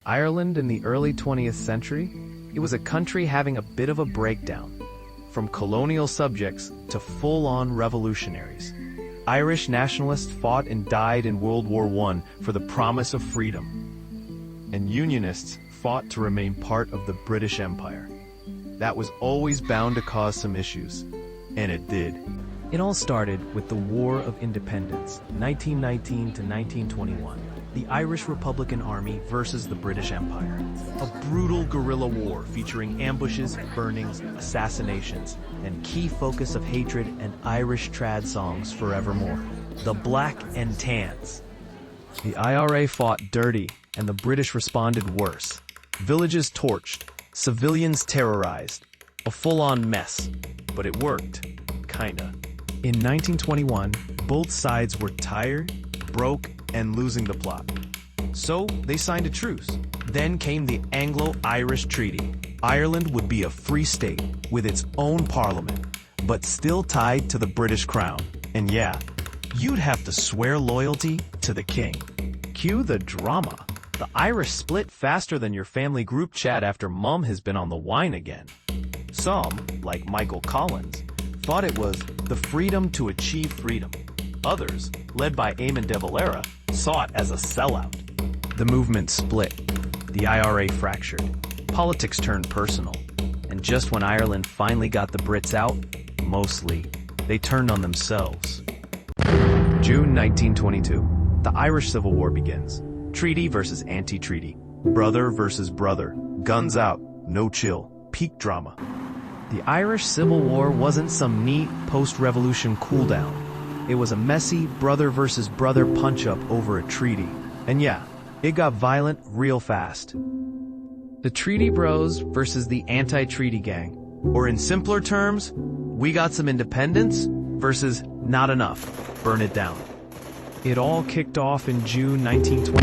Ireland in the early 20th century, it was a country having a bit of a breakdown, from colonial subjects to full-on revolutionaries. Irish nationalists fought and died in World War I for the promise of freedom, and Unionists fought to remain part of the British Empire. That was always bound to cause some issues, and it did. It all started with the War of Independence, 1919 to 1921. The Irish Republican Army versus the British Empire. A brutal guerrilla war featuring ambushes, burnings, assassinations, and key focus of hatred and Irish trad songs forevermore. The Black and Tans. The IRA fought dirty, and the British responded worse. Villages torched, civilians terrorized. A full-on mess. But it worked. Kinda. In 1921, both sides were tired, broke, and losing the plot. So they signed a truce. Then came the Anglo-Irish Treaty. Ireland would be a free state with its own parliament, but still tied to the British crown. And yeah, you'd have to swear loyalty to the king. Cue the drama. The Irish split faster than your family group chat after mom has been on the wine again. Some, like Michael Collins, thought it was the freedom to achieve freedom. Others, led by Eamon de Valera, saw it as a sellout. The movement split. The IRA fractured. Politics turned personal. And just when Ireland finally got the Brits out, mostly, they turned on themselves. June 1922. The Irish Civil War begins. Treaty versus anti-treaty. Brother versus brother. Guns out. No chill. Peak drama. The Irish Civil War wasn't some neat post-revolution cool-down. It was a messy brother versus brother punch-up over a treaty. And yeah, it got violent real fast. The treaty bros versus the anti-treaty gang. Or in simpler terms, we got some independence versus not enough. Burn it down. It all kicked off in June 1922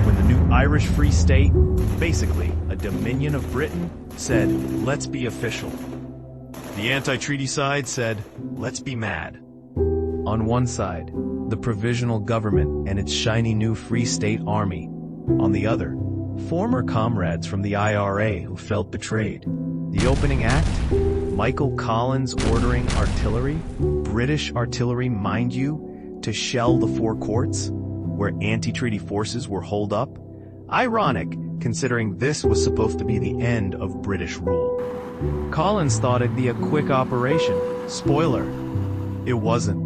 when the new Irish Free State, basically a dominion of Britain, said, let's be official. The anti-treaty side said, let's be mad. On one side, the provisional government and its shiny new Free State Army. On the other, former comrades from the IRA who felt betrayed. The opening act, Michael Collins ordering artillery, British artillery mind you, to shell the four courts, where anti-treaty forces were holed up. Ironic, considering this was supposed to be the end of British rule. Collins thought it'd be a quick operation. Spoiler, it wasn't.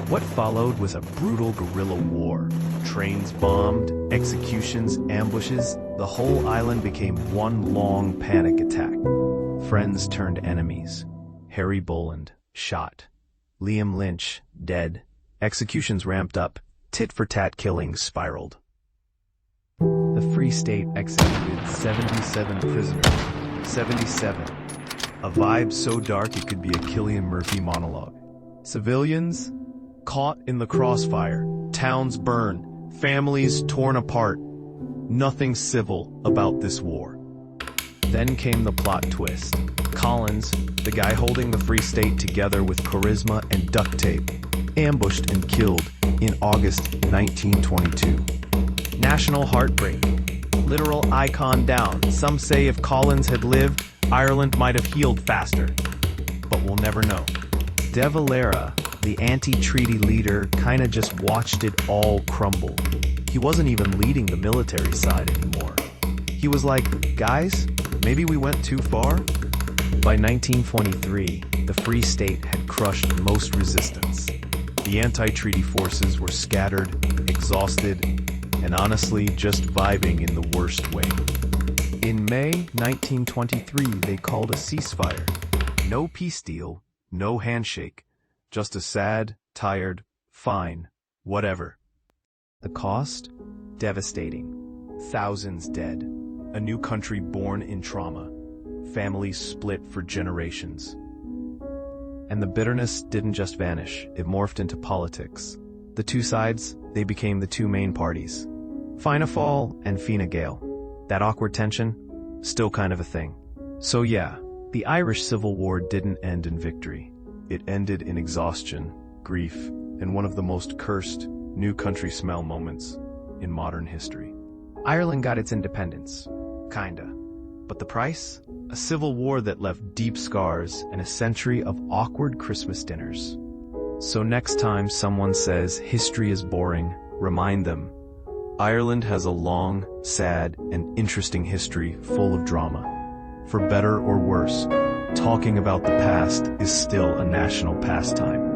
What followed was a brutal guerrilla war. Trains bombed, executions, ambushes. The whole island became one long panic attack. Friends turned enemies. Harry Boland, shot. Liam Lynch, dead. Executions ramped up. Tit-for-tat killings spiraled. The Free State executed 77 prisoners. 77. A vibe so dark it could be a Cillian Murphy monologue. Civilians caught in the crossfire, towns burned, families torn apart. Nothing civil about this war. Then came the plot twist. Collins, the guy holding the Free State together with charisma and duct tape, ambushed and killed in August 1922. National heartbreak. Literal icon down. Some say if Collins had lived, Ireland might have healed faster. But we'll never know. De Valera, the anti-treaty leader, kinda just watched it all crumble. He wasn't even leading the military side anymore. He was like, guys, maybe we went too far? By 1923, the Free State had crushed most resistance. The anti-treaty forces were scattered, exhausted, and honestly just vibing in the worst way. In May 1923, they called a ceasefire. No peace deal, no handshake. Just a sad, tired, fine, whatever. The cost? Devastating. Thousands dead. A new country born in trauma. Families split for generations. And the bitterness didn't just vanish, it morphed into politics. The two sides, they became the two main parties. Fianna Fáil and Fine Gael. That awkward tension? Still kind of a thing. So yeah, the Irish Civil War didn't end in victory. It ended in exhaustion, grief, and one of the most cursed new country smell moments in modern history. Ireland got its independence. Kinda. But the price? A civil war that left deep scars and a century of awkward Christmas dinners. So next time someone says history is boring, remind them, Ireland has a long, sad, and interesting history full of drama. For better or worse, talking about the past is still a national pastime.